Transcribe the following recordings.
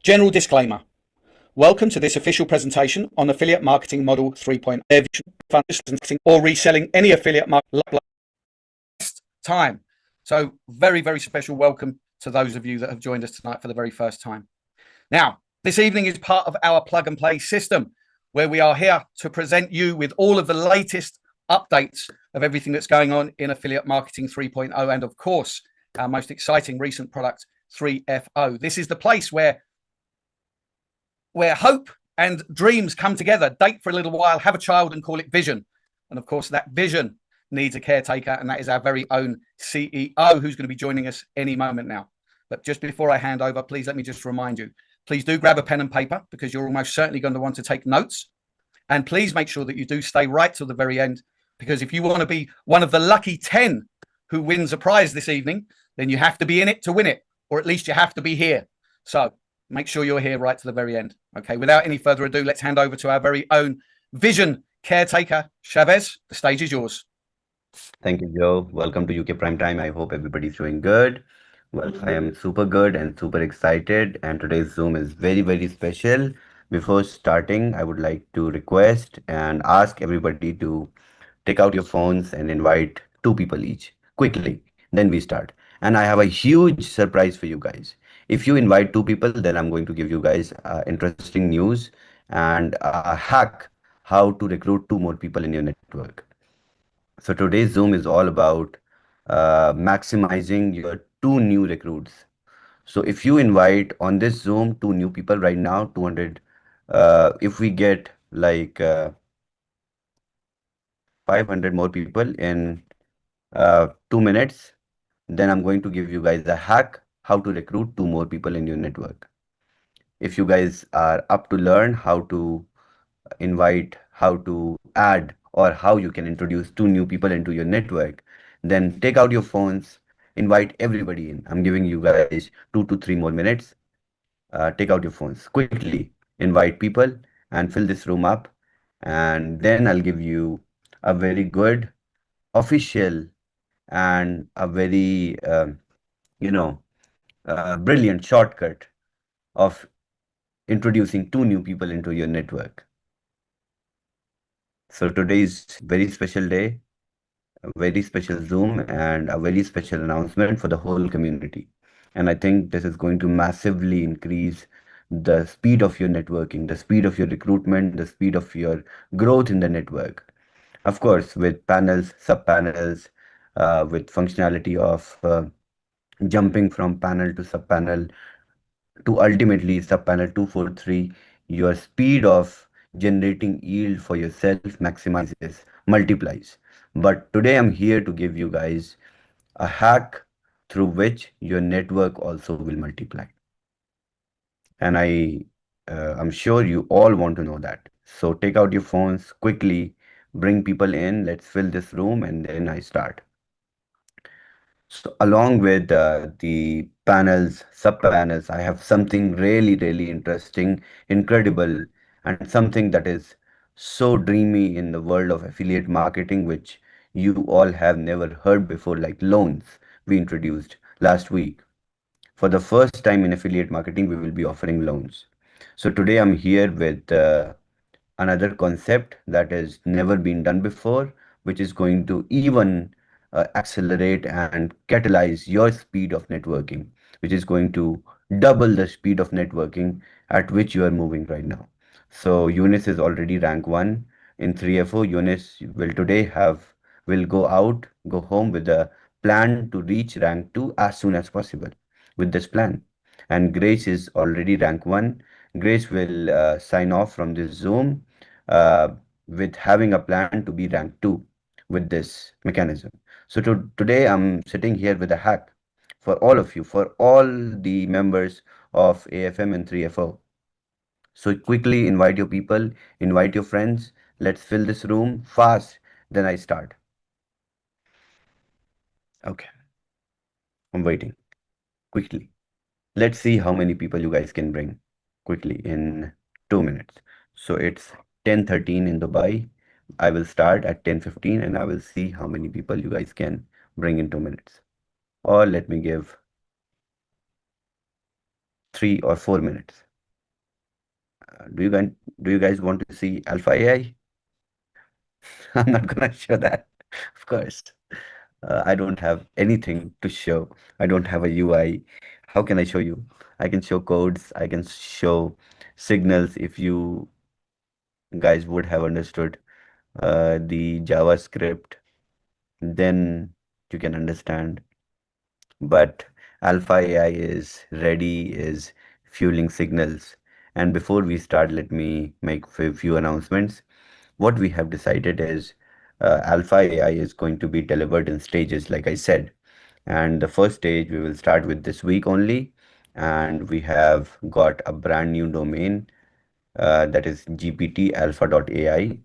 General disclaimer. Welcome to this official presentation on Affiliate Marketing Model 3.0 or reselling any affiliate marketing time. So very, very special welcome to those of you that have joined us tonight for the very first time. Now, this evening is part of our plug and play system where we are here to present you with all of the latest updates of everything that's going on in Affiliate Marketing 3.0 and of course, our most exciting recent product 3FO. This is the place where hope and dreams come together, date for a little while, have a child and call it vision. And of course, that vision needs a caretaker, and that is our very own CEO who's going to be joining us any moment now. But just before I hand over, please let me just remind you, please do grab a pen and paper because you're almost certainly going to want to take notes. And please make sure that you do stay right till the very end, because if you want to be one of the lucky 10 who wins a prize this evening, then you have to be in it to win it, or at least you have to be here. So make sure you're here right to the very end. Okay, without any further ado, let's hand over to our very own vision caretaker, Shavez. The stage is yours. Thank you, Joe. Welcome to UK Prime Time. I hope everybody's doing good. Well, I am super good and super excited, and today's Zoom is very, very special. Before starting, I would like to request and ask everybody to take out your phones and invite 2 people each quickly. Then we start. And I have a huge surprise for you guys. If you invite 2 people, then I'm going to give you guys interesting news and a hack how to recruit 2 more people in your network. So today's Zoom is all about maximizing your 2 new recruits. So if you invite on this Zoom 2 new people right now, 200, if we get like 500 more people in 2 minutes, then I'm going to give you guys a hack how to recruit 2 more people in your network. If you guys are up to learn how to invite, how to add, or how you can introduce 2 new people into your network, then take out your phones, invite everybody in. I'm giving you guys 2 to 3 more minutes. Take out your phones quickly, invite people and fill this room up. And then I'll give you a very good official and a very, brilliant shortcut of introducing 2 new people into your network. So today is very special day, a very special Zoom, and a very special announcement for the whole community. And I think this is going to massively increase the speed of your networking, the speed of your recruitment, the speed of your growth in the network. Of course, with panels, sub-panels, with functionality of jumping from panel to sub-panel to ultimately sub-panel 243, your speed of generating yield for yourself maximizes, multiplies. But today I'm here to give you guys a hack through which your network also will multiply. And I'm sure you all want to know that. So take out your phones quickly, bring people in, let's fill this room, and then I start. So along with the panels, sub-panels, I have something really, really interesting, incredible, and something that is so dreamy in the world of affiliate marketing, which you all have never heard before, like loans we introduced last week. For the first time in affiliate marketing, we will be offering loans. So today I'm here with another concept that has never been done before, which is going to even accelerate and catalyze your speed of networking, which is going to double the speed of networking at which you are moving right now. So Eunice is already rank 1 in 3FO. Eunice will go home with a plan to reach rank 2 as soon as possible with this plan. And Grace is already rank 1. Grace will sign off from this Zoom uh, with having a plan to be rank 2 with this mechanism. So today I'm sitting here with a hack for all of you, for all the members of AFM and 3FO. So quickly invite your people, invite your friends. Let's fill this room fast. Then I start. Okay, I'm waiting. Quickly. Let's see how many people you guys can bring quickly in 2 minutes. So it's 10:13 in Dubai. I will start at 10:15 and I will see how many people you guys can bring in 2 minutes. Or let me give 3 or 4 minutes. Do you guys want to see Alpha AI? I'm not gonna show that, of course. I don't have anything to show. I don't have a UI. How can I show you? I can show codes. I can show signals. If you guys would have understood the JavaScript, then you can understand. But Alpha AI is ready, is fueling signals. And before we start, let me make a few announcements. What we have decided is Alpha AI is going to be delivered in stages, like I said. And the first stage we will start with this week only. And we have got a brand new domain that is gptalpha.ai.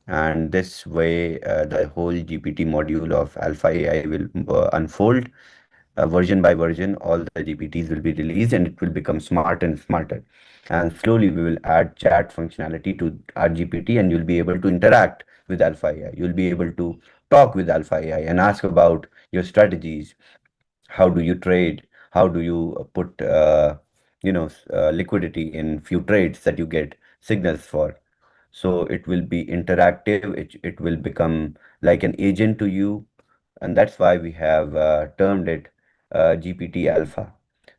And this way, the whole GPT module of Alpha AI will unfold version by version. All the GPTs will be released and it will become smarter and smarter. And slowly we will add chat functionality to our GPT and you'll be able to interact with Alpha AI. You'll be able to talk with Alpha AI and ask about your strategies. How do you trade? How do you put liquidity in few trades that you get signals for? So it will be interactive. It will become like an agent to you, and that's why we have termed it GPT Alpha.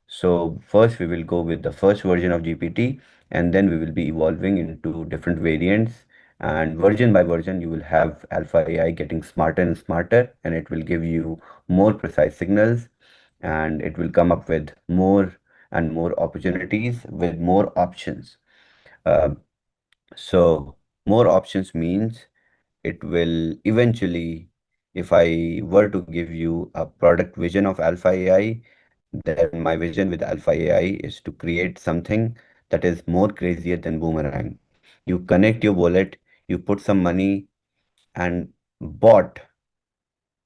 So first we will go with the first version of GPT, and then we will be evolving into different variants. And version by version, you will have Alpha AI getting smarter and smarter, and it will give you more precise signals, and it will come up with more and more opportunities with more options. Uh, so more options means it will eventually, if I were to give you a product vision of Alpha AI, then my vision with Alpha AI is to create something that is more crazier than Boomerang. You connect your wallet, you put some money, and bot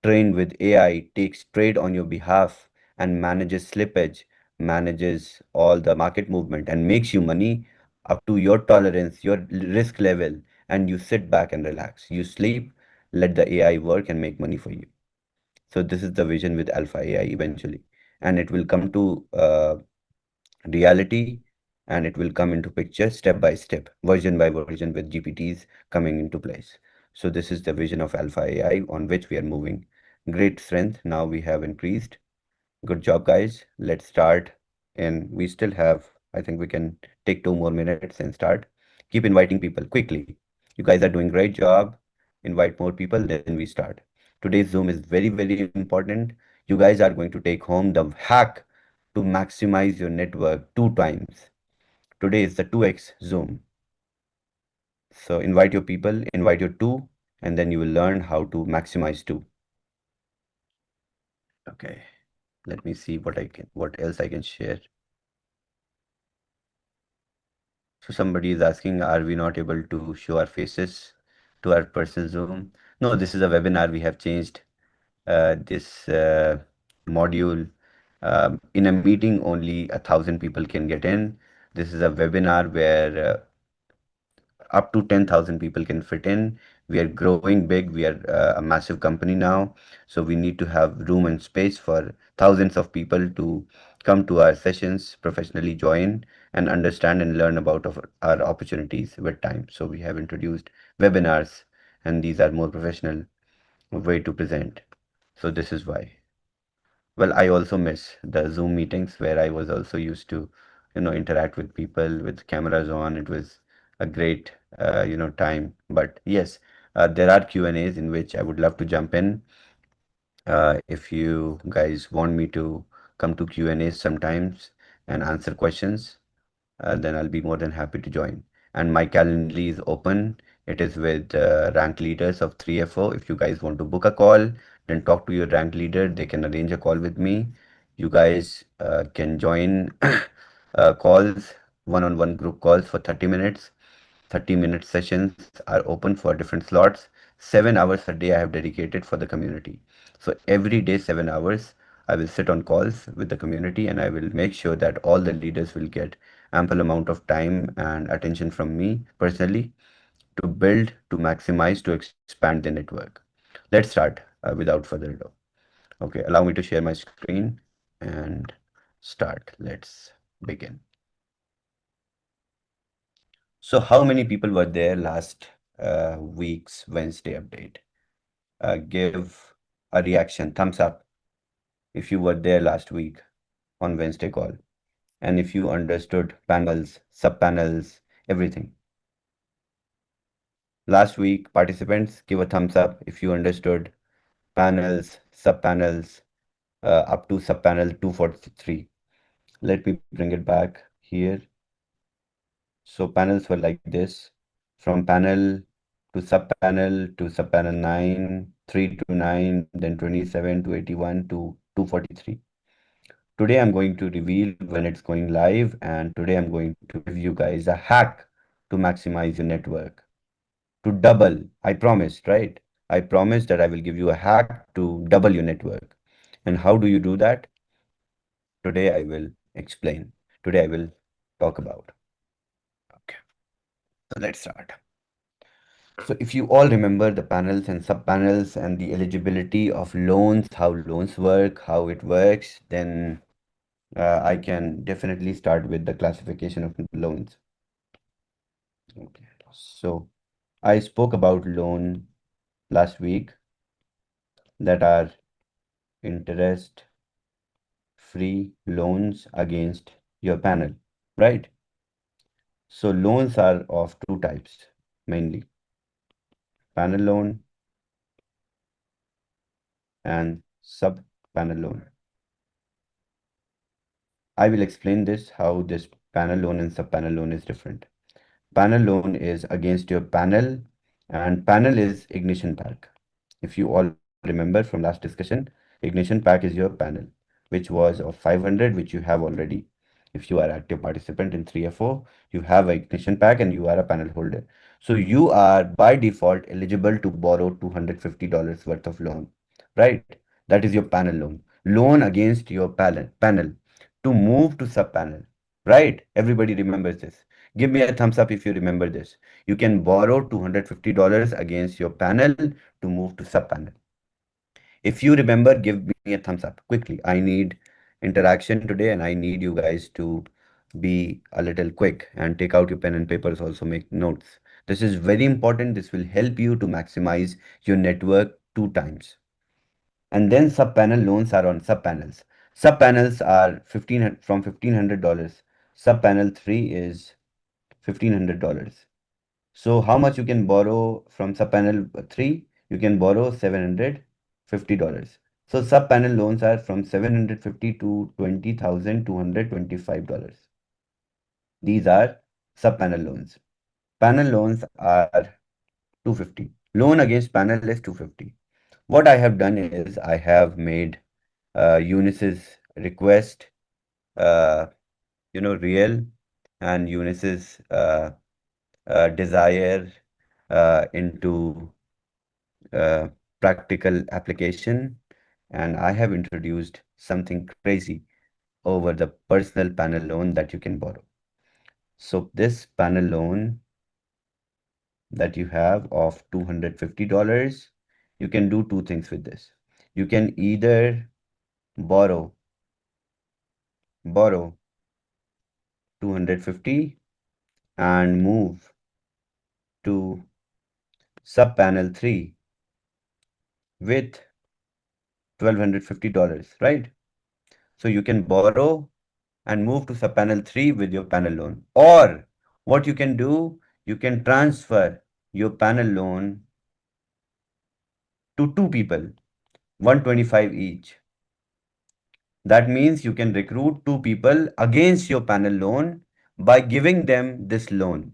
trained with AI takes trade on your behalf and manages slippage, manages all the market movement, and makes you money up to your tolerance, your risk level, and you sit back and relax. You sleep, let the AI work and make money for you. So this is the vision with Alpha AI eventually, and it will come to reality, and it will come into picture step by step, version by version, with GPTs coming into place. So this is the vision of Alpha AI on which we are moving. Great strength. Now we have increased. Good job, guys. Let's start. And we still have, I think we can take 2 more minutes and start. Keep inviting people quickly. You guys are doing great job. Invite more people, then we start. Today's Zoom is very, very important. You guys are going to take home the hack to maximize your network 2 times. Today is the 2x Zoom. So invite your people, invite your two, and then you will learn how to maximize two. Okay. Let me see what else I can share. So somebody is asking, are we not able to show our faces to our personal Zoom? No, this is a webinar. We have changed this module. In a meeting, only 1,000 people can get in. This is a webinar where up to 10,000 people can fit in. We are growing big. We are a massive company now. So we need to have room and space for thousands of people to come to our sessions, professionally join and understand and learn about our opportunities with time. So we have introduced webinars, and these are more professional way to present. So this is why. Well, I also miss the Zoom meetings where I was also used to, interact with people with cameras on. It was a great, time. But yes, there are Q&As in which I would love to jump in. If you guys want me to come to Q&As sometimes and answer questions, then I'll be more than happy to join. And my Calendly is open. It is with rank leaders of 3FO. If you guys want to book a call, then talk to your rank leader. They can arrange a call with me. You guys can join calls, one-on-one group calls for 30 minutes. 30-minute sessions are open for different slots. 7 hours a day I have dedicated for the community. So every day, 7 hours, I will sit on calls with the community and I will make sure that all the leaders will get ample amount of time and attention from me personally to build, to maximize, to expand the network. Let's start without further ado. Okay, allow me to share my screen and start. Let's begin. So how many people were there last week's Wednesday update? Give a reaction, thumbs up, if you were there last week on Wednesday call, and if you understood panels, sub-panels, everything. Last week, participants, give a thumbs up if you understood panels, sub-panels, up to sub-panel 243. Let me bring it back here. So panels were like this, from panel to sub-panel 9, 3 to 9, then 27 to 81 to 243. Today I'm going to reveal when it's going live, and today I'm going to give you guys a hack to maximize your network, to double. I promised, right? I promised that I will give you a hack to double your network. And how do you do that? Today I will explain. Today I will talk about. Okay, so let's start. So if you all remember the panels and sub-panels and the eligibility of loans, how loans work, how it works, then I can definitely start with the classification of loans. Okay. So I spoke about loan last week that are interest-free loans against your panel, right? So loans are of two types mainly, panel loan and sub-panel loan. I will explain this, how this panel loan and sub-panel loan is different. Panel loan is against your panel, and panel is ignition pack. If you all remember from last discussion, ignition pack is your panel, which was of 500, which you have already. If you are active participant in 3FO, you have an ignition pack and you are a panel holder. So you are by default eligible to borrow $250 worth of loan, right? That is your panel loan. Loan against your panel to move to sub panel, right? Everybody remembers this. Give me a thumbs up if you remember this. You can borrow $250 against your panel to move to sub panel. If you remember, give me a thumbs up quickly. I need interaction today, and I need you guys to be a little quick and take out your pen and papers, also make notes. This is very important. This will help you to maximize your network 2 times. And then sub panel loans are on sub panels. Sub panels are from $1,500. Sub panel 3 is $1,500. So how much you can borrow from sub panel 3? You can borrow $750. So sub panel loans are from $750 to $20,225. These are sub panel loans. Panel loans are 250. Loan against panel is 250. What I have done is I have made Eunice's request, real, and Eunice's desire into practical application, and I have introduced something crazy over the personal panel loan that you can borrow. So this panel loan that you have of $250, you can do 2 things with this. You can either borrow 250 and move to sub panel 3 with $1,250, right? So you can borrow and move to sub panel 3 with your panel loan. Or what you can do, you can transfer your panel loan to 2 people, 125 each. That means you can recruit 2 people against your panel loan by giving them this loan.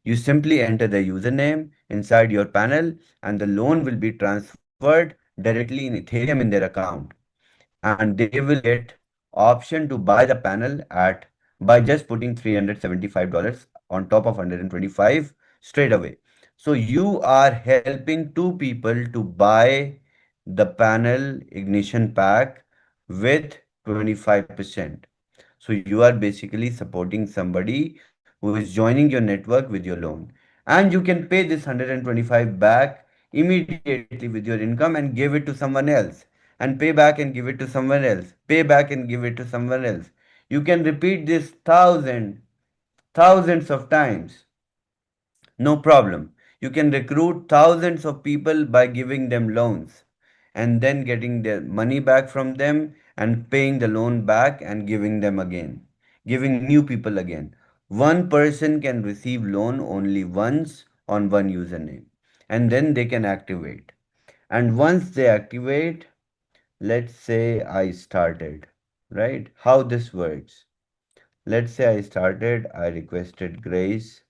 You simply enter the username inside your panel, and the loan will be transferred directly in Ethereum in their account. And they will get option to buy the panel at by just putting $375 on top of 125 straight away. So you are helping 2 people to buy the panel ignition pack with 25%. So you are basically supporting somebody who is joining your network with your loan. And you can pay this 125 back immediately with your income and give it to someone else. And pay back and give it to someone else. Pay back and give it to someone else. You can repeat this thousands of times. No problem. You can recruit thousands of people by giving them loans and then getting their money back from them and paying the loan back and giving them again, giving new people again. One person can receive loan only once on one username and then they can activate. And once they activate, let's say I started, right? How this works. Let's say I started, I requested Grace.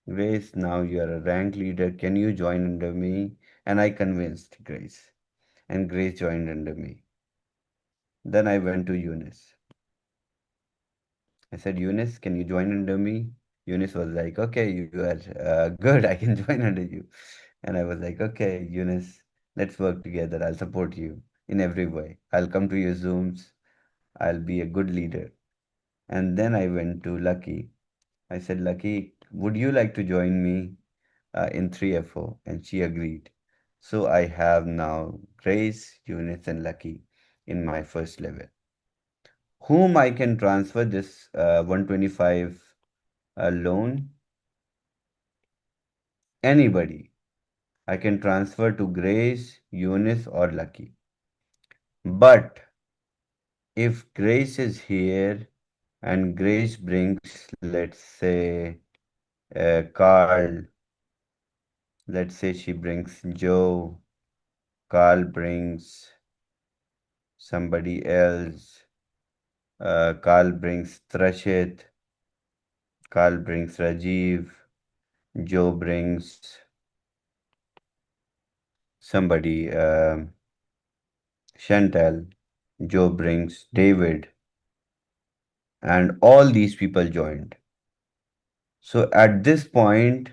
Grace, now you are a rank leader. Can you join under me? And I convinced Grace. And Grace joined under me. Then I went to Eunice. I said, Eunice, can you join under me? Eunice was like, okay, you are good. I can join under you. And I was like, okay, Eunice, let's work together. I'll support you in every way. I'll come to your Zooms. I'll be a good leader. And then I went to Lucky. I said, Lucky, would you like to join me in 3FO? And she agreed. So I have now Grace, Eunice, and Lucky in my first level, whom I can transfer this 125 loan. Anybody. I can transfer to Grace, Eunice, or Lucky. But if Grace is here and Grace brings, let's say, Carl, let's say she brings Joe, Carl brings somebody else, Carl brings Trashit, Carl brings Rajiv, Joe brings somebody, Chantal, Joe brings David, and all these people joined. So at this point,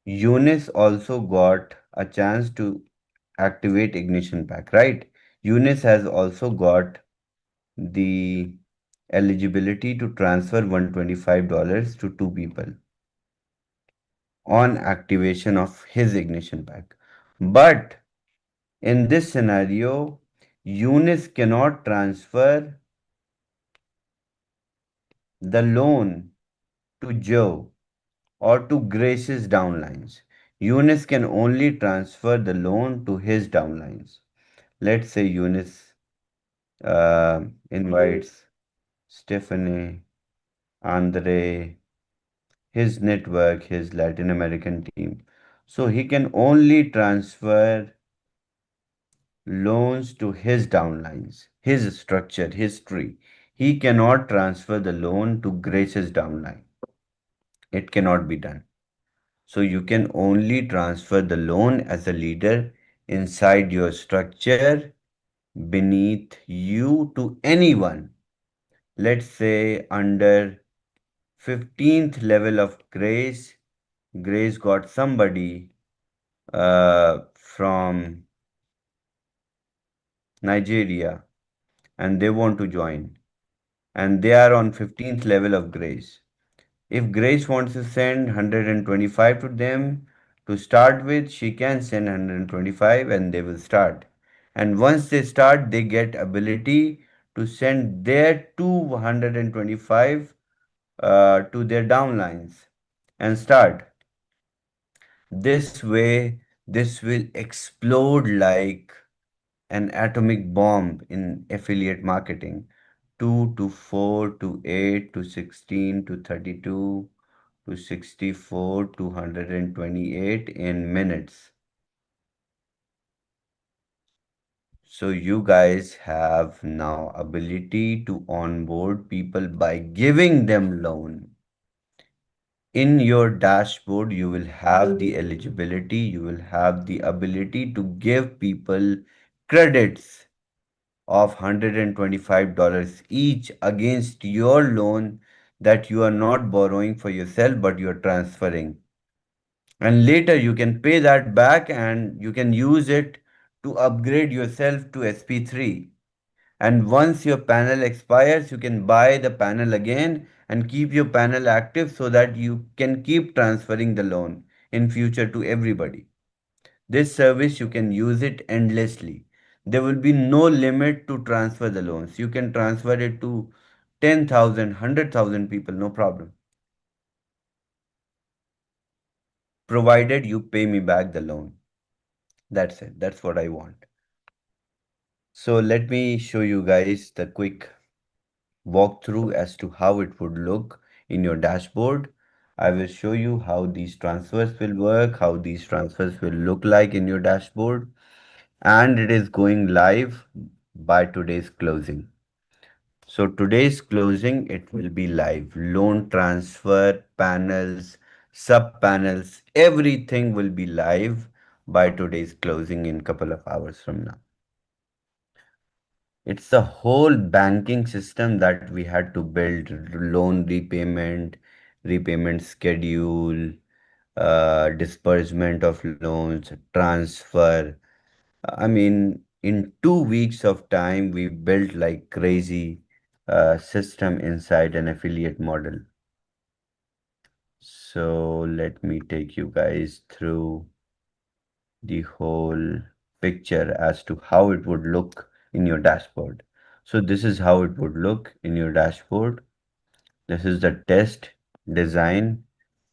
Eunice also got a chance to activate ignition pack, right? Eunice has also got the eligibility to transfer $125 to two people on activation of his ignition pack. But in this scenario, Eunice cannot transfer the loan to Joe or to Grace's downlines. Eunice can only transfer the loan to his downlines. Let's say Eunice invites Stephanie, Andre, his network, his Latin American team. So he can only transfer loans to his downlines, his structure, his tree. He cannot transfer the loan to Grace's downline. It cannot be done. So you can only transfer the loan as a leader inside your structure beneath you to anyone. Let's say under 15th level of Grace, Grace got somebody from Nigeria and they want to join and they are on 15th level of Grace. If Grace wants to send 125 to them to start with, she can send 125 and they will start. And once they start, they get ability to send their 225 to their downlines and start. This way, this will explode like an atomic bomb in affiliate marketing. 2 to 4 to 8 to 16 to 32 to 64 to 128 in minutes. So you guys have now ability to onboard people by giving them loan. In your dashboard, you will have the eligibility, you will have the ability to give people credits of $125 each against your loan that you are not borrowing for yourself but you are transferring. And later you can pay that back and you can use it to upgrade yourself to SP3. And once your panel expires, you can buy the panel again and keep your panel active so that you can keep transferring the loan in future to everybody. This service, you can use it endlessly. There will be no limit to transfer the loans. You can transfer it to 10,000, 100,000 people, no problem. provided you pay me back the loan. That's it. That's what I want. So let me show you guys the quick walkthrough as to how it would look in your dashboard. I will show you how these transfers will work, how these transfers will look like in your dashboard, and it is going live by today's closing. So today's closing, it will be live. Loan transfer, panels, sub panels, everything will be live by today's closing in couple of hours from now. It's the whole banking system that we had to build, loan repayment, repayment schedule, disbursement of loans, transfer. I mean, in 2 weeks of time, we built like crazy system inside an affiliate model. So let me take you guys through the whole picture as to how it would look in your dashboard. So this is how it would look in your dashboard. This is the test design.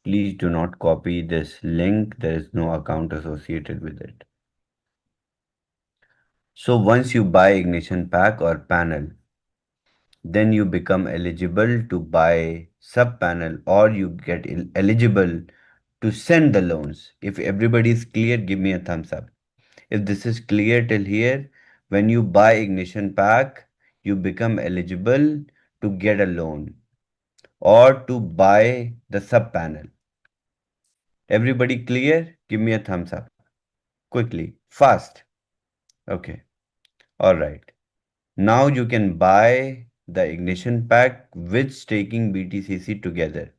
Please do not copy this link. There is no account associated with it. So once you buy ignition pack or panel, then you become eligible to buy sub panel, or you get eligible to send the loans. If everybody is clear, give me a thumbs up. If this is clear till here, when you buy ignition pack, you become eligible to get a loan or to buy the sub panel. Everybody clear? Give me a thumbs up. Quickly, fast. Okay. All right. Now you can buy the ignition pack with staking BTCC together.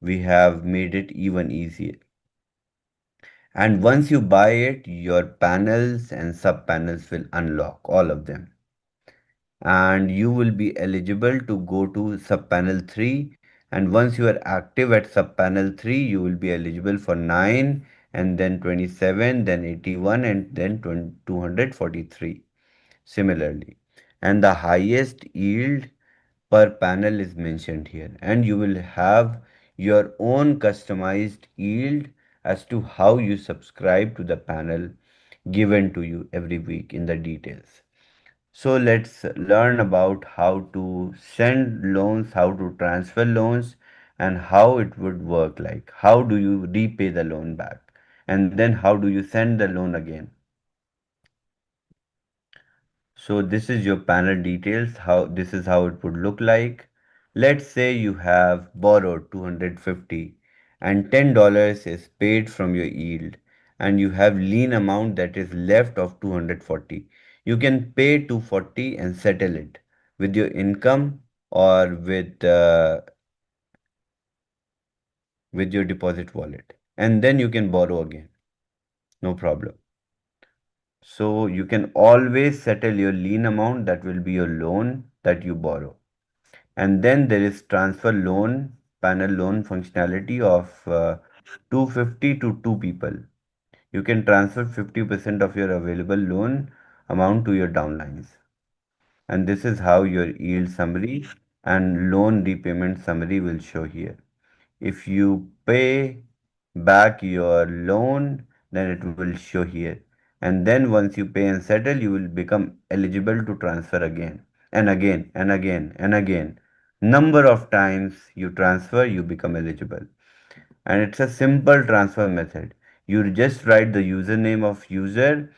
We have made it even easier. And once you buy it, your panels and sub panels will unlock, all of them. And you will be eligible to go to sub panel 3, and once you are active at sub panel 3, you will be eligible for 9, and then 27, then 81, and then 243 similarly. And the highest yield per panel is mentioned here, and you will have your own customized yield as to how you subscribe to the panel given to you every week in the details. So let's learn about how to send loans, how to transfer loans, and how it would work like. How do you repay the loan back? And then how do you send the loan again? So this is your panel details, how this is how it would look like. Let's say you have borrowed 250 and $10 is paid from your yield, and you have lien amount that is left of 240. You can pay 240 and settle it with your income or with your deposit wallet, and then you can borrow again. No problem. So you can always settle your lien amount, that will be your loan that you borrow. And then there is transfer loan, panel loan functionality of 250 to 2 people. You can transfer 50% of your available loan amount to your downlines. And this is how your yield summary and loan repayment summary will show here. If you pay back your loan, then it will show here. And then once you pay and settle, you will become eligible to transfer again and again and again and again. Number of times you transfer, you become eligible. And it's a simple transfer method. You just write the username of user,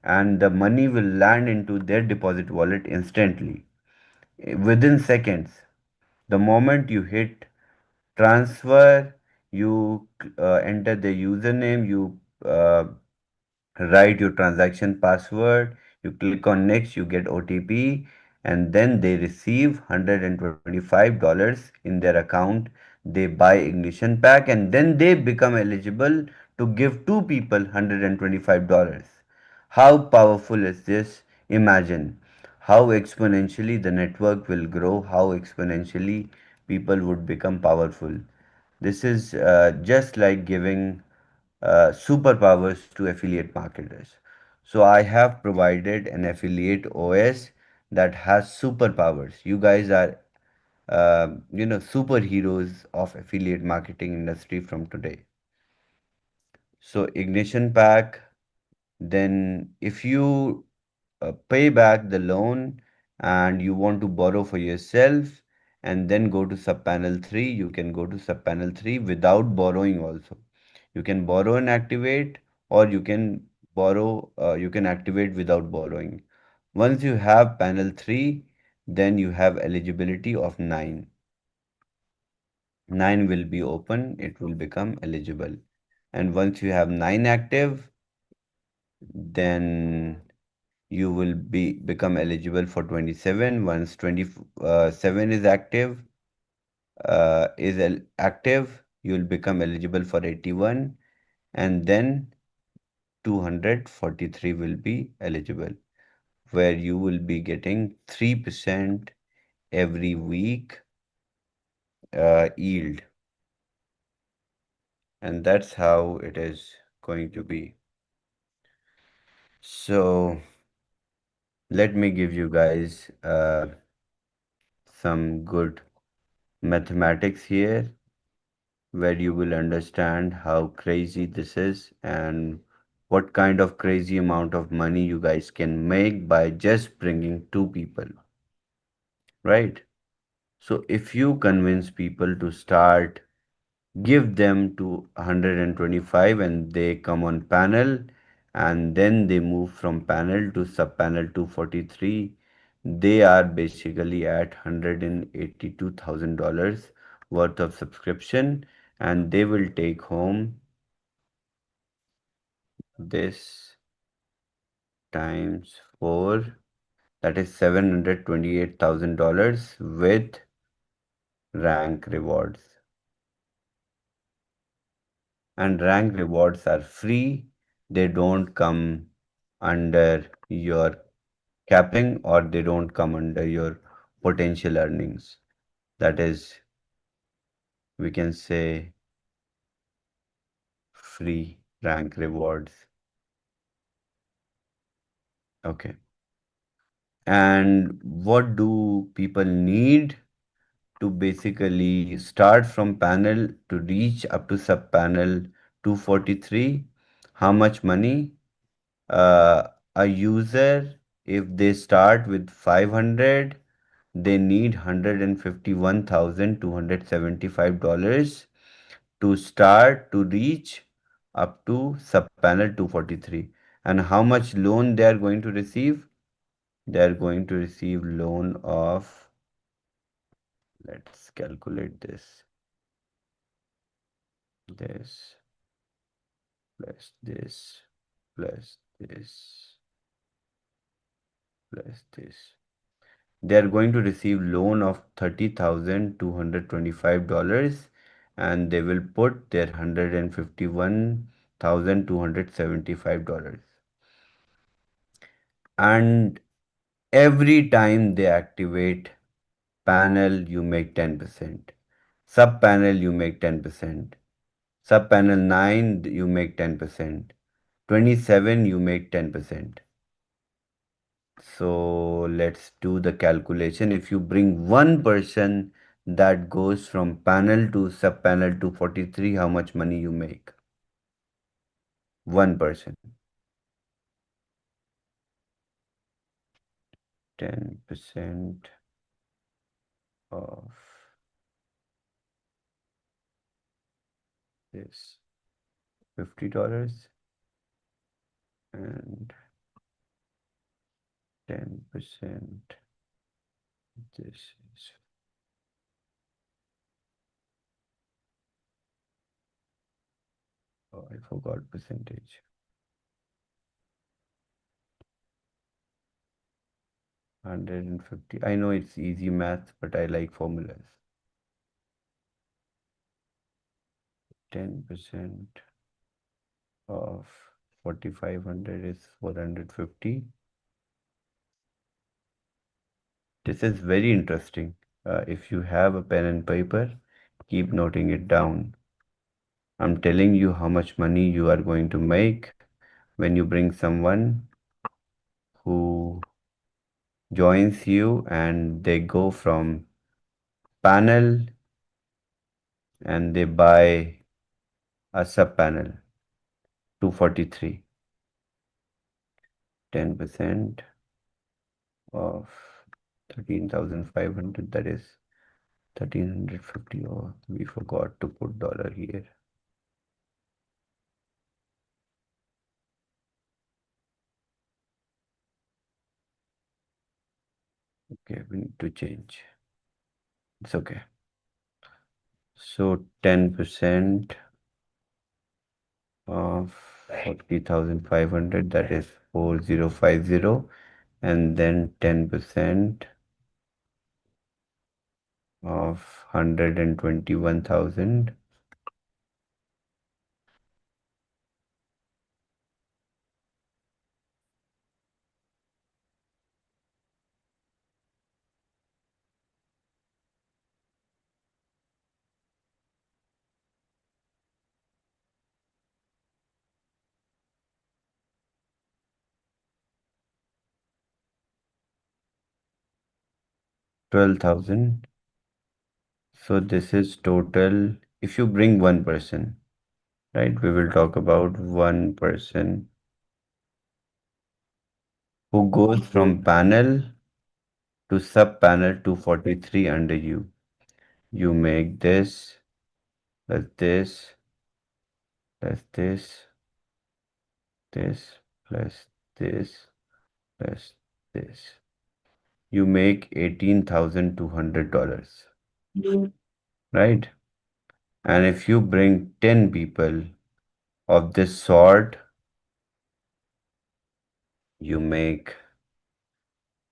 and the money will land into their deposit wallet instantly within seconds. The moment you hit transfer, you enter the username, you write your transaction password, you click on next, you get OTP, and then they receive $125 in their account. They buy ignition pack, and then they become eligible to give 2 people $125. How powerful is this? Imagine how exponentially the network will grow, how exponentially people would become powerful. This is just like giving superpowers to affiliate marketers. So I have provided an affiliate OS that has superpowers. You guys are, superheroes of affiliate marketing industry from today. So ignition pack, then if you pay back the loan and you want to borrow for yourself and then go to subpanel 3, you can go to subpanel 3 without borrowing also. You can borrow and activate, or you can you can activate without borrowing. Once you have panel 3, then you have eligibility of 9. 9 will be open, it will become eligible. And once you have 9 active, then you will become eligible for 27. Once 27 is active, you will become eligible for 81, and then 243 will be eligible, where you will be getting 3% every week yield. And that's how it is going to be. So let me give you guys some good mathematics here, where you will understand how crazy this is and what kind of crazy amount of money you guys can make by just bringing two people, right? So if you convince people to start, give them to 125 and they come on panel, and then they move from panel to subpanel 243, they are basically at $182,000 worth of subscription, and they will take home this times 4, that is $728,000 with rank rewards. And rank rewards are free. They don't come under your capping, or they don't come under your potential earnings. That is, we can say, free rank rewards. Okay. And what do people need to basically start from panel to reach up to subpanel 243? How much money? A user, if they start with 500, they need $151,275 to start to reach up to subpanel 243. And how much loan they are going to receive? They are going to receive loan of, let's calculate this plus this plus this plus this. They are going to receive loan of $30,225, and they will put their $151,275. And every time they activate panel, you make 10%. Sub panel, you make 10%. Sub panel 9, you make 10%. 27, you make 10%. So let's do the calculation. If you bring one person that goes from panel to subpanel 243, how much money you make? One person. 10% of this, $50, and 10%. This is, oh, I forgot percentage. 150. I know it's easy math, but I like formulas. 10% of 4,500 is 450. This is very interesting. If you have a pen and paper, keep noting it down. I'm telling you how much money you are going to make when you bring someone who joins you and they go from panel and they buy a sub panel. 243. 10% of 13,500, that is 1,350. Oh, we forgot to put dollar here. Okay, we need to change. It's okay. So 10% of 40,500, that is 4050, and then 10% of 121,000. $12,000. So this is total. If you bring one person, right? We will talk about one person who goes from panel to sub panel 243 under you. You make this, plus this, plus this, plus this, plus this. You make $18,200, right? And if you bring 10 people of this sort, you make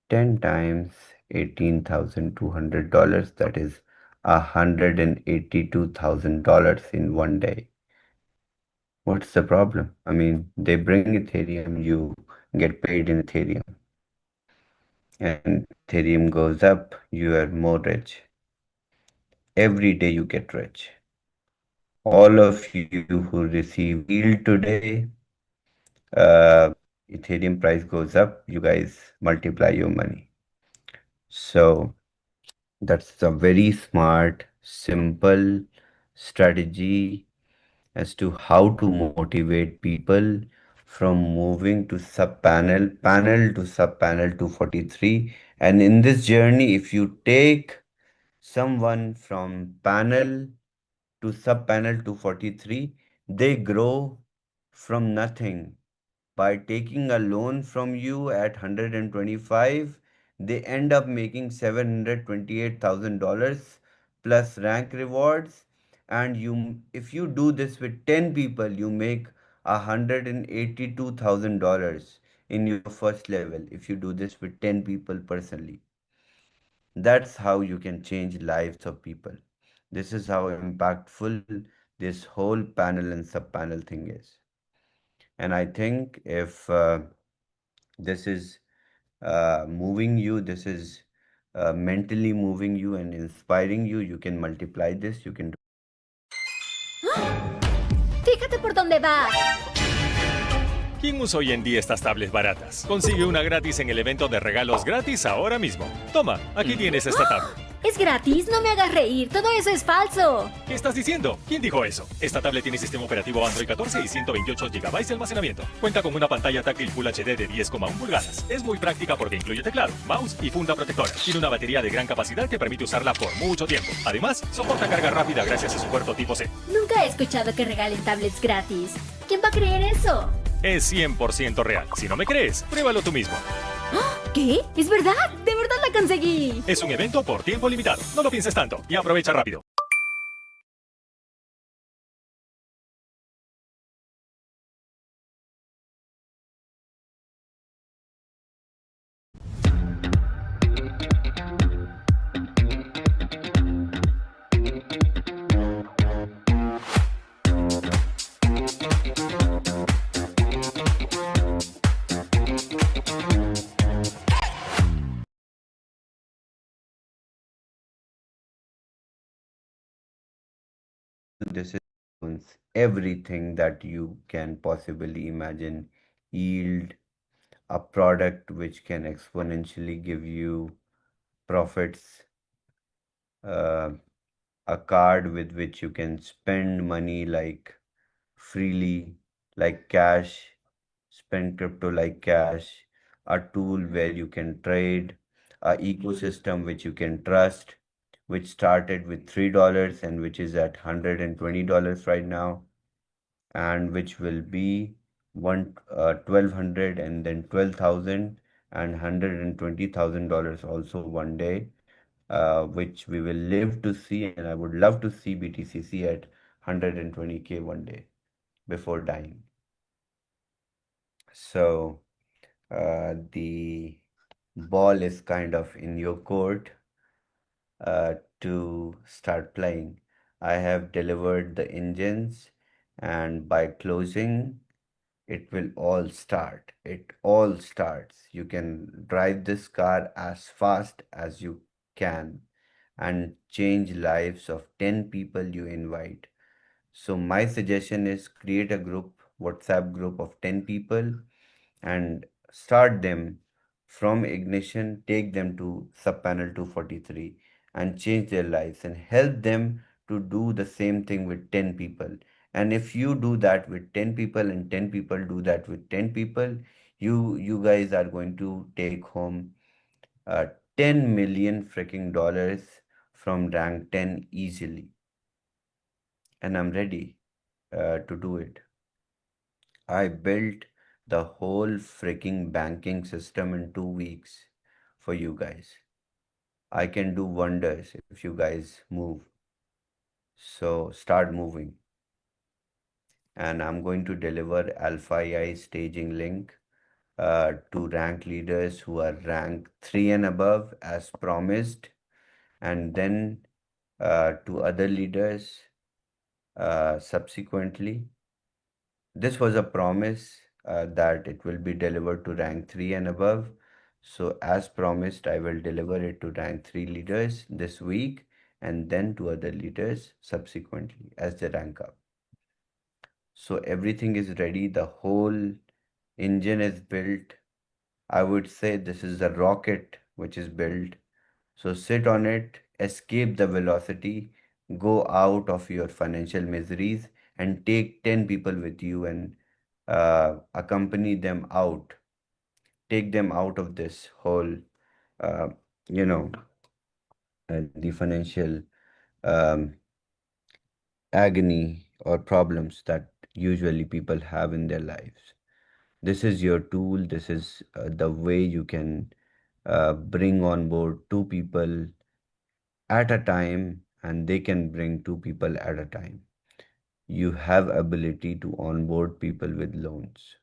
10 times $18,200. That is $182,000 in one day. What's the problem? I mean, they bring Ethereum, you get paid in Ethereum. And Ethereum goes up, you are more rich. Every day you get rich. All of you who receive yield today, Ethereum price goes up, you guys multiply your money. So that's a very smart, simple strategy as to how to motivate people from moving to panel to sub panel 243. And in this journey, if you take someone from panel to sub panel 243, they grow from nothing. By taking a loan from you at 125, they end up making $728,000 plus rank rewards. And if you do this with 10 people, you make $182,000 in your first level. If you do this with 10 people personally, that's how you can change lives of people. This is how impactful this whole panel and sub panel thing is. And I think if this is moving you, this is mentally moving you and inspiring you, you can multiply this, you can do. Fíjate por dónde vas. ¿Quién usa hoy en día estas tablets baratas? Consigue una gratis en el evento de regalos gratis ahora mismo. Toma, aquí tienes esta tablet. Es gratis, no me hagas reír, todo eso es falso. ¿Qué estás diciendo? ¿Quién dijo eso? Esta tablet tiene sistema operativo Android 14 y 128 GB de almacenamiento. Cuenta con una pantalla táctil Full HD de 10,1 pulgadas. Es muy práctica porque incluye teclado, mouse y funda protectora. Tiene una batería de gran capacidad que permite usarla por mucho tiempo. Además, soporta carga rápida gracias a su puerto tipo C. Nunca he escuchado que regalen tablets gratis. ¿Quién va a creer eso? Es 100% real. Si no me crees, pruébalo tú mismo. ¿Qué? ¿Es verdad? ¡De verdad la conseguí! Es un evento por tiempo limitado. No lo pienses tanto y aprovecha rápido. This is everything that you can possibly imagine. Yield, a product which can exponentially give you profits, uh, a card with which you can spend money like freely, like cash, spend crypto like cash, a tool where you can trade, a ecosystem which you can trust, which started with $3 and which is at $120 right now, and which will be 1,200 and then 12,000 and $120,000 also one day, which we will live to see. And I would love to see BTCC at 120K one day before dying. So the ball is kind of in your court to start playing. I have delivered the engines, and by closing, it will all start. It all starts. You can drive this car as fast as you can and change lives of 10 people you invite. So my suggestion is create a group, WhatsApp group of 10 people, and start them from ignition, take them to subpanel 243 and change their lives and help them to do the same thing with 10 people. And if you do that with 10 people and 10 people do that with 10 people, you guys are going to take home 10 million freaking dollars from rank 10 easily. And I'm ready to do it. I built the whole freaking banking system in 2 weeks for you guys. I can do wonders if you guys move. So start moving. And I'm going to deliver Alpha AI staging link to rank leaders who are rank 3 and above as promised. And then to other leaders subsequently. This was a promise that it will be delivered to rank 3 and above. So as promised, I will deliver it to rank 3 leaders this week and then to other leaders subsequently as they rank up. So everything is ready. The whole engine is built. I would say this is the rocket which is built. So sit on it, escape the velocity, go out of your financial miseries and take 10 people with you and accompany them out, take them out of this whole, uh, you know, the financial um, agony or problems that usually people have in their lives. This is your tool. This is the way you can bring on board 2 people at a time, and they can bring 2 people at a time. You have ability to onboard people with loans.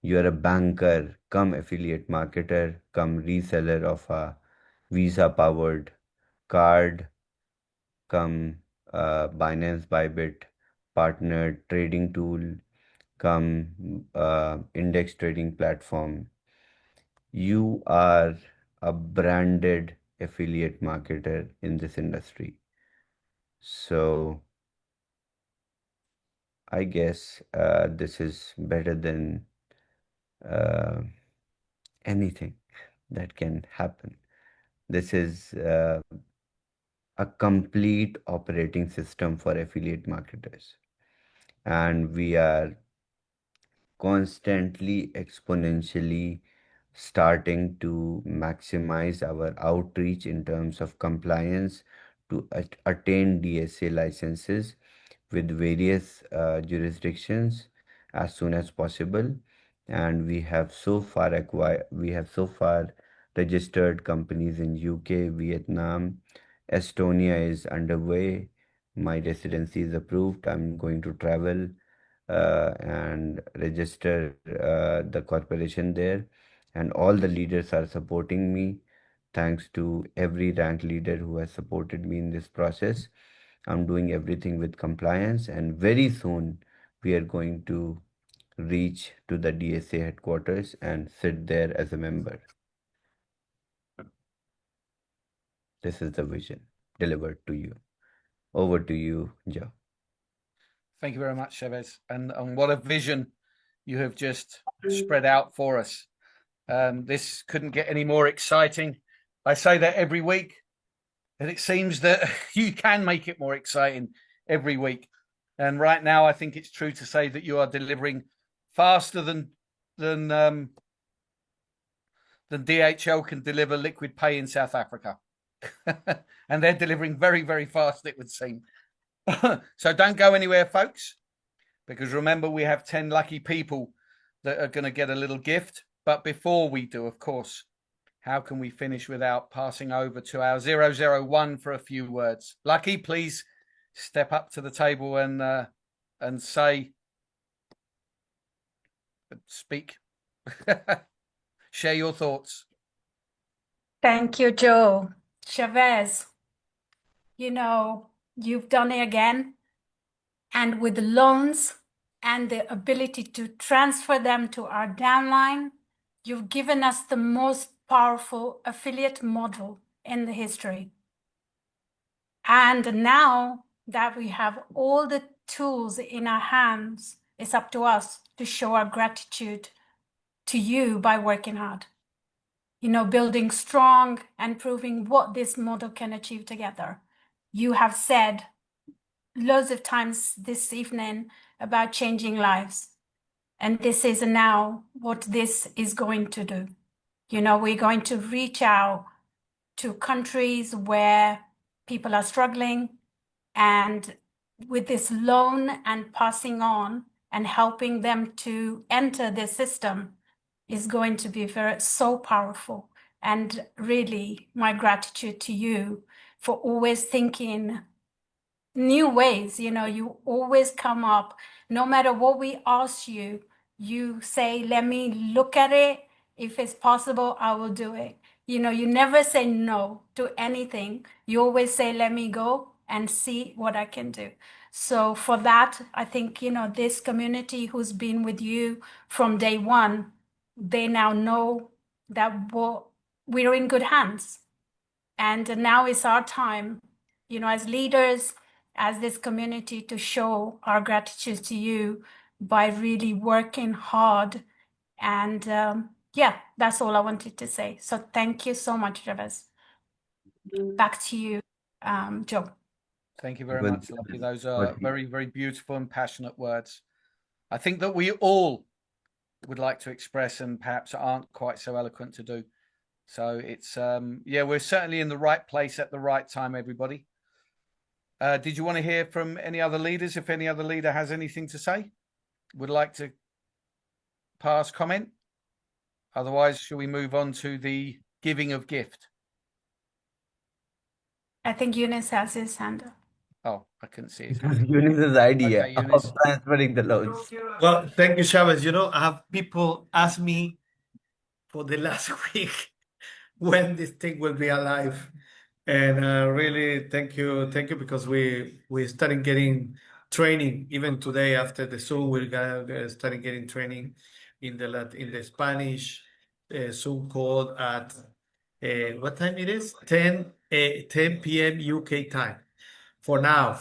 You are a banker, come affiliate marketer, come reseller of a Visa powered card, come Binance Bybit partner trading tool, come index trading platform. You are a branded affiliate marketer in this industry. So I guess this is better than anything that can happen. This is a complete operating system for affiliate marketers. And we are constantly, exponentially starting to maximize our outreach in terms of compliance to attain DSA licenses with various jurisdictions as soon as possible. And we have so far registered companies in UK, Vietnam, Estonia is underway. My residency is approved. I'm going to travel and register the corporation there. And all the leaders are supporting me. Thanks to every rank leader who has supported me in this process. I'm doing everything with compliance, and very soon we are going to reach to the DSA headquarters and sit there as a member. This is the vision delivered to you. Over to you, Joe. Thank you very much, Shavez. And what a vision you have just spread out for us. This couldn't get any more exciting. I say that every week, and it seems that you can make it more exciting every week. And right now, I think it's true to say that you are delivering faster than DHL can deliver LquidPay in South Africa. And they're delivering very, very fast, it would seem. So don't go anywhere, folks, because remember, we have 10 lucky people that are going to get a little gift. But before we do, of course, how can we finish without passing over to our 001 for a few words? Lucky, please step up to the table and speak. Share your thoughts. Thank you, Joe. Shavez, you know, you've done it again. And with the loans and the ability to transfer them to our downline, you've given us the most powerful affiliate model in the history. And now that we have all the tools in our hands, it's up to us to show our gratitude to you by working hard. You know, building strong and proving what this model can achieve together. You have said loads of times this evening about changing lives. And this is now what this is going to do. You know, we're going to reach out to countries where people are struggling, and with this loan and passing on and helping them to enter the system is going to be so powerful. And really, my gratitude to you for always thinking new ways. You know, you always come up, no matter what we ask you, you say, let me look at it. If it's possible, I will do it. You know, you never say no to anything. You always say, let me go and see what I can do. So for that, I think, you know, this community who's been with you from day one, they now know that we're in good hands. And now it's our time, you know, as leaders, as this community, to show our gratitude to you by really working hard. And yeah, that's all I wanted to say. So thank you so much, Shavez. Back to you, Joe. Thank you very much, Lucky. Those are very, very beautiful and passionate words. I think that we all would like to express and perhaps aren't quite so eloquent to do. So it's, yeah, we're certainly in the right place at the right time, everybody. Did you want to hear from any other leaders? If any other leader has anything to say, would like to pass comment? Otherwise, shall we move on to the giving of gift? I think Eunice has his hand up. Oh, I couldn't see his hand. Eunice's idea Okay, Eunice. of transferring the loans. Well, thank you, Shavez. You know, I have people ask me for the last week when this thing will be alive. And really, thank you, because we started getting training even today after the Zoom. We're gonna start getting training in the Spanish Zoom call at what time it is? 10 p.m. UK time. For now.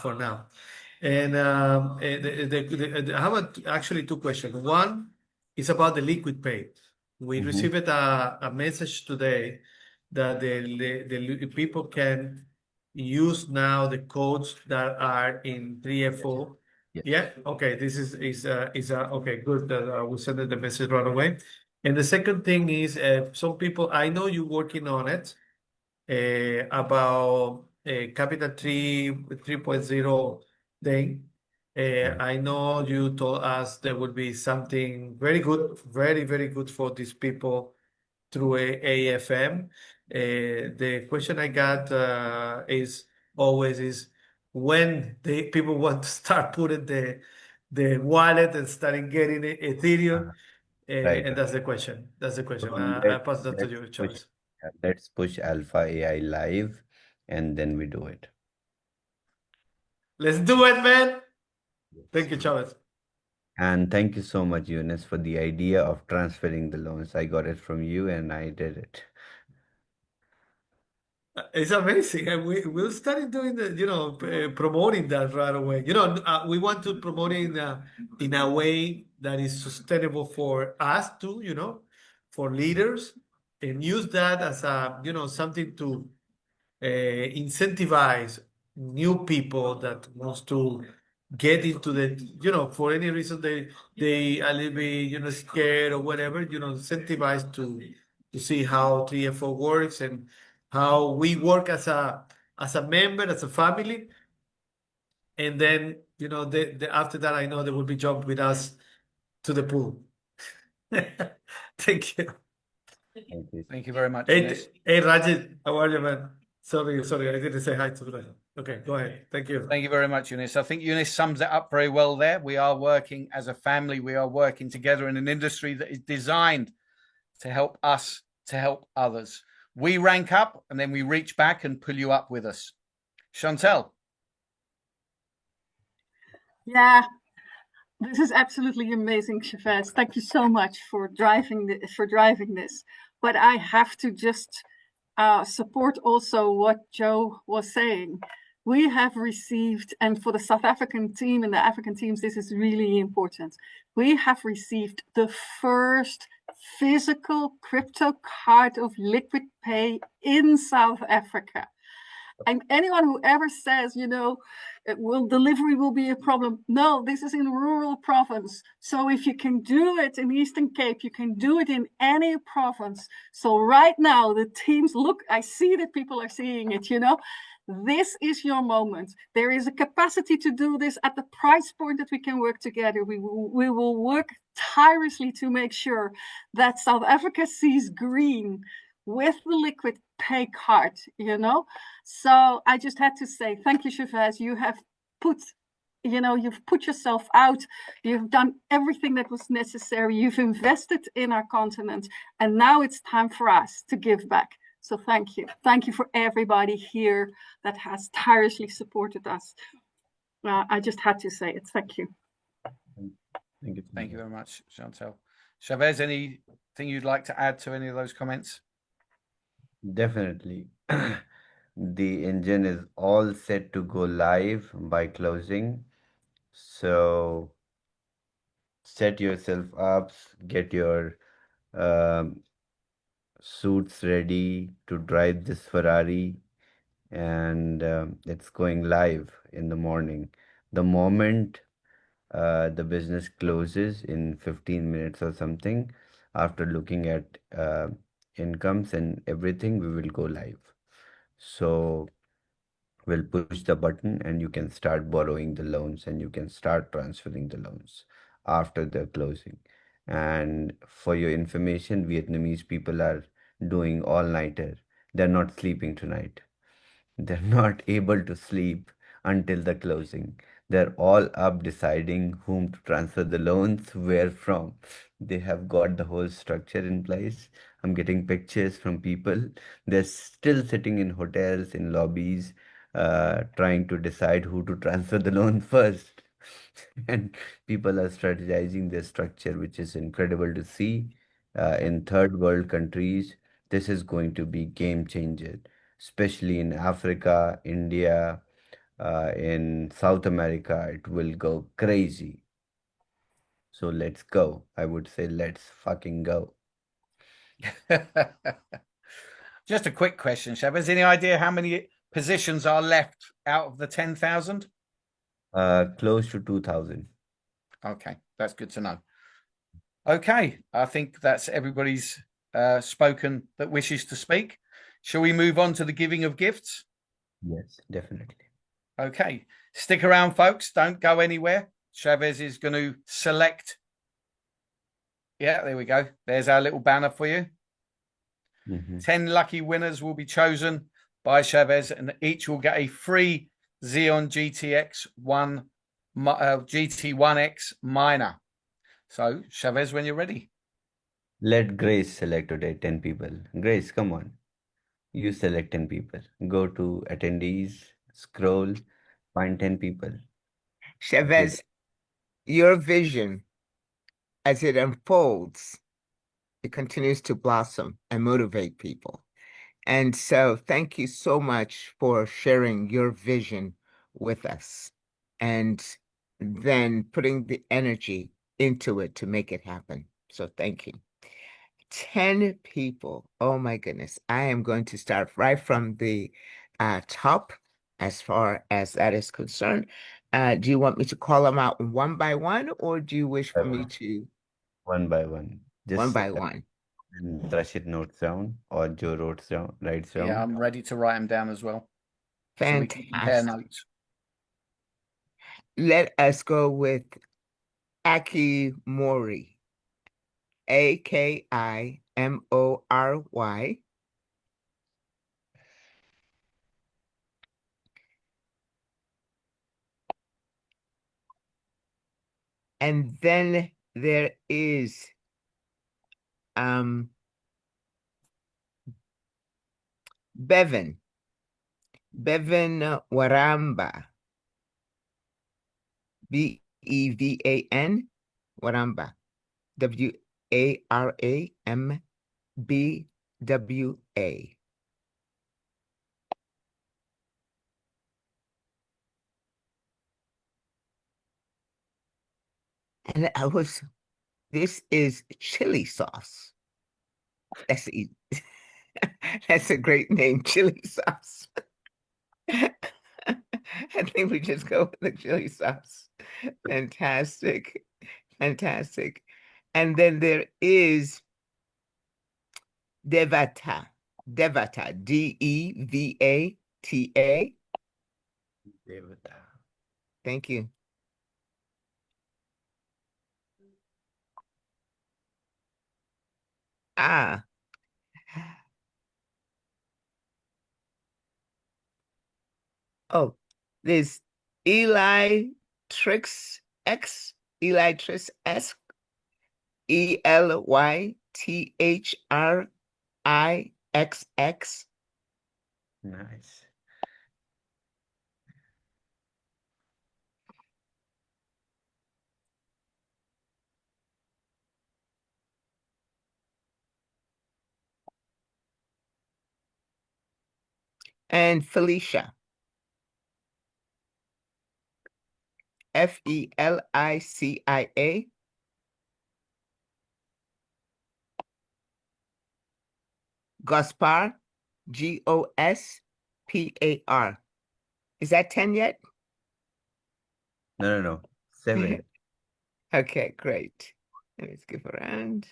And I have actually two questions. One is about the LquidPay. We received a message today that the people can use now the codes that are in 3FO. Yes. Yeah. Okay. This is okay. Good. We'll send the message right away. And the second thing is, some people, I know you're working on it about Capital 3.0 thing. I know you told us there would be something very good, very, very good for these people through AFM. The question I got is always when the people want to start putting the wallet and starting getting Ethereum. Right. And that's the question. I pass that to you, Charles. Let's push Alpha AI live, and then we do it. Let's do it, man. Thank you, Chavez. And thank you so much, Eunice, for the idea of transferring the loans. I got it from you, and I did it. It's amazing, and we'll start doing the, promoting that right away. We want to promote it in a way that is sustainable for us too, for leaders, and use that as a, something to incentivize new people that wants to get into the, for any reason they a little bit, scared or whatever, incentivized to see how 3FO works and how we work as a member, as a family. And then, after that, I know they will be jumping with us to the pool. Thank you. Thank you. Thank you very much. Hey, Eunice. hey, Rajit, how are you, man? Sorry, I didn't say hi to Rajit. Okay, go ahead. Thank you. Thank you very much, Eunice. I think Eunice sums it up very well there. We are working as a family. We are working together in an industry that is designed to help us, to help others. We rank up and then we reach back and pull you up with us. Chantel. Yeah, this is absolutely amazing, Shavez. Thank you so much for driving this. But I have to just support also what Joe was saying. We have received, and for the South African team and the African teams, this is really important. We have received the first physical crypto card of LquidPay in South Africa. And anyone who ever says, delivery will be a problem. No, this is in rural province. So if you can do it in Eastern Cape, you can do it in any province. So right now, the teams, look, I see that people are seeing it, This is your moment. There is a capacity to do this at the price point that we can work together. We will work tirelessly to make sure that South Africa sees green with the LquidPay card, So I just had to say, thank you, Shavez. You have you've put yourself out. You've done everything that was necessary. You've invested in our continent. And now it's time for us to give back. So thank you. Thank you for everybody here that has tirelessly supported us. I just had to say it. Thank you. Thank you. Thank you very much, Chantel. Shavez, anything you'd like to add to any of those comments? Definitely. The engine is all set to go live by closing. So set yourself up, get your suits ready to drive this Ferrari, and it's going live in the morning. The moment the business closes in 15 minutes or something, after looking at incomes and everything, we will go live. So we'll push the button and you can start borrowing the loans and you can start transferring the loans after the closing. And for your information, Vietnamese people are doing all-nighter. They're not sleeping tonight. They're not able to sleep until the closing. They're all up deciding whom to transfer the loans, where from. They have got the whole structure in place. I'm getting pictures from people. They're still sitting in hotels, in lobbies, trying to decide who to transfer the loan first. And people are strategizing their structure, which is incredible to see. In third world countries, this is going to be game changer, especially in Africa, India, in South America. It will go crazy. So let's go. I would say let's fucking go. Just a quick question, Shavez. Any idea how many positions are left out of the 10,000? Close to 2,000. Okay, that's good to know. Okay, I think that's everybody's spoken that wishes to speak. Shall we move on to the giving of gifts? Yes, definitely. Okay, stick around, folks. Don't go anywhere. Shavez is going to select. Yeah, there we go. There's our little banner for you. 10 lucky winners will be chosen by Shavez, and each will get a free Xeon GT1X miner. So, Shavez, when you're ready. Let Grace select today 10 people. Grace, come on. You select 10 people. Go to attendees, scroll, find 10 people. Shavez, your vision, as it unfolds, it continues to blossom and motivate people. And so thank you so much for sharing your vision with us and then putting the energy into it to make it happen. So thank you. 10 people. Oh my goodness. I am going to start right from the top as far as that is concerned. Do you want me to call them out one by one, or do you wish for me One. to One by one. one Just by one? Rashid notes down or Joe writes down. Yeah, I'm ready to write them down as well. So we can compare Fantastic. notes. Let us go with Aki Mori. Akimory. And then there is Bevan Waramba. Bevan Waramba. WARAMBWA. And this is chili sauce. That's that's a great name, chili sauce. I think we just go with the chili sauce. Fantastic. Fantastic. And then there is Devata. DEVATA. Thank you. Oh, there's Eli Trix X, Eli Trix S, ELYTHRIXX. Nice. And Felicia. FELICIA. Gospar. GOSPAR. Is that 10 yet? No. 7. Okay, great. Let me skip around.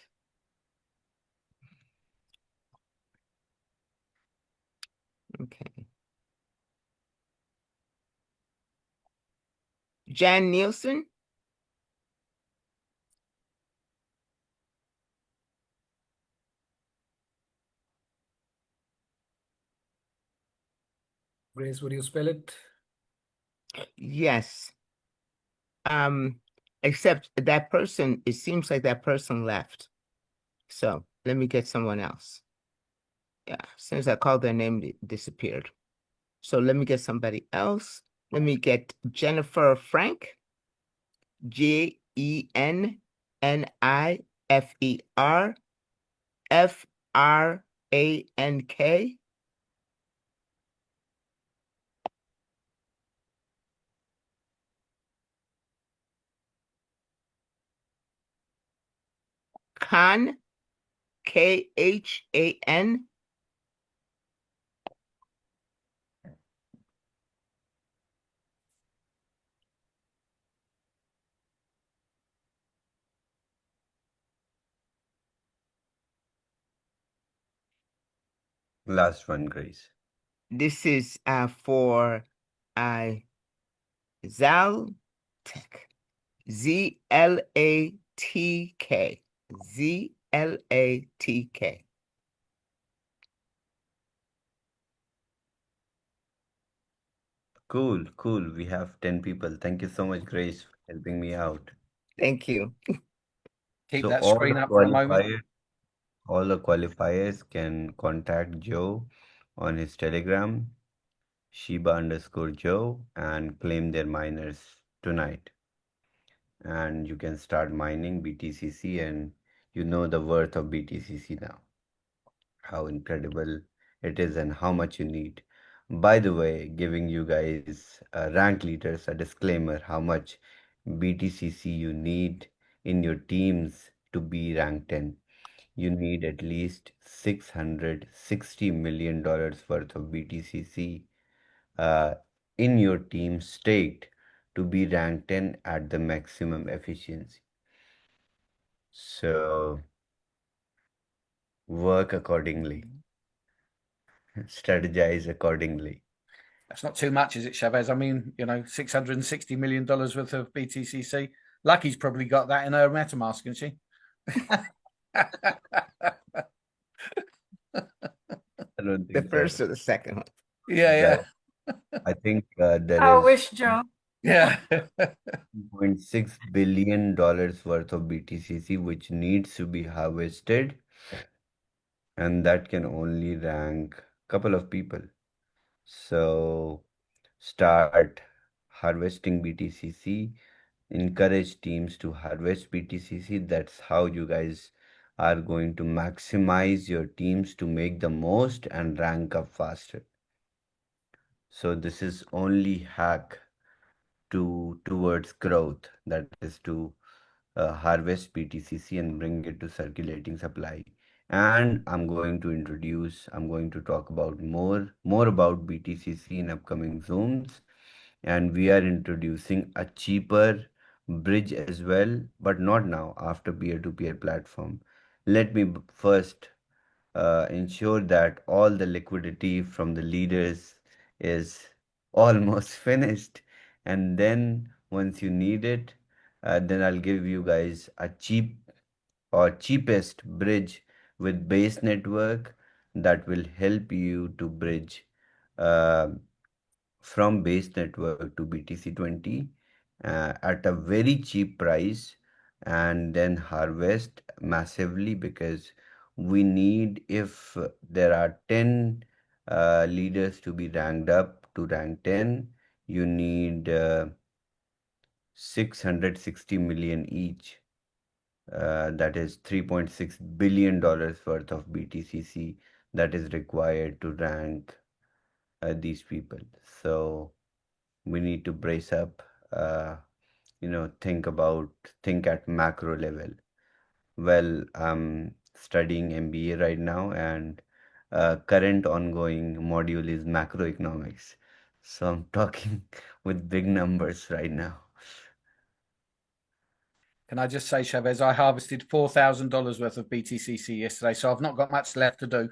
Okay. Jan Nielsen. Grace, would you spell it? Yes. Except that person, it seems like that person left. So let me get someone else. Yeah, since I called their name, it disappeared. So let me get somebody else. Let me get Jennifer Frank. JENNIFER FRANK. Khan, KHAN. Last one, Grace. This is for Zaltec. ZLATK. ZLATK. Cool. We have 10 people. Thank you so much, Grace, for helping me out. Thank you. Keep So that all screen the up for a moment. all the qualifiers can contact Joe on his Telegram, Shiba_Joe, and claim their miners tonight. And you can start mining BTCC, and you know the worth of BTCC now. How incredible it is and how much you need. By the way, giving you guys rank leaders a disclaimer how much BTCC you need in your teams to be rank 10. You need at least $660 million worth of BTCC in your team staked to be rank 10 at the maximum efficiency. So work accordingly, strategize accordingly. That's not too much, is it, Shavez? I mean, you know, $660 million worth of BTCC. Lucky's probably got that in her MetaMask, isn't she? I don't The think first so. or the second one. Yeah. I think there I is wish, Joe. Yeah. $2.6 billion worth of BTCC which needs to be harvested, and that can only rank a couple of people. So start harvesting BTCC, encourage teams to harvest BTCC. That's how you guys are going to maximize your teams to make the most and rank up faster. So this is only hack towards growth, that is to harvest BTCC and bring it to circulating supply. And I'm going to talk about more about BTCC in upcoming Zooms. And we are introducing a cheaper bridge as well, but not now, after peer-to-peer platform. Let me first ensure that all the liquidity from the leaders is almost finished, and then once you need it, then I'll give you guys a cheapest bridge with base network that will help you to bridge uh, from base network to BTC20 at a very cheap price, and then harvest massively, because we need, if there are 10 leaders to be ranked up to rank 10, you need 660 million each. That is $3.6 billion worth of BTCC that is required to rank these people. So we need to brace up, think at macro level. Well, I'm studying MBA right now, and current ongoing module is macroeconomics. So I'm talking with big numbers right now. Can I just say, Shavez, I harvested $4,000 worth of BTCC yesterday, so I've not got much left to do.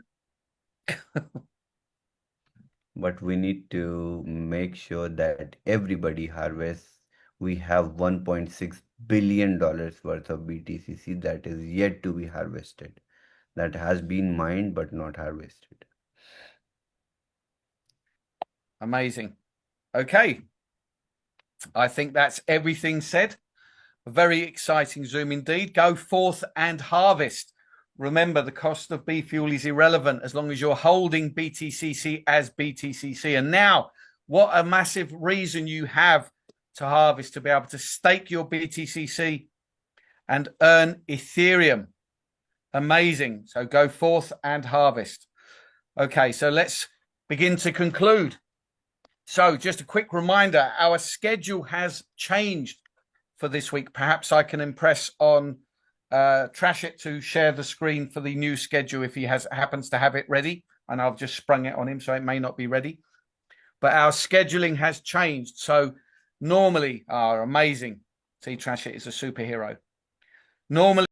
But we need to make sure that everybody harvests. We have $1.6 billion worth of BTCC that is yet to be harvested, that has been mined but not harvested. Amazing. Okay. I think that's everything said. A very exciting Zoom indeed. Go forth and harvest. Remember, the cost of B fuel is irrelevant as long as you're holding BTCC as BTCC. And now, what a massive reason you have to harvest, to be able to stake your BTCC and earn Ethereum. Amazing. So go forth and harvest. Okay, so let's begin to conclude. So just a quick reminder, our schedule has changed for this week. Perhaps I can impress on Trash It to share the screen for the new schedule if he happens to have it ready. And I've just sprung it on him, so it may not be ready. But our scheduling has changed. So normally, amazing. See, Trash It is a superhero. Normally,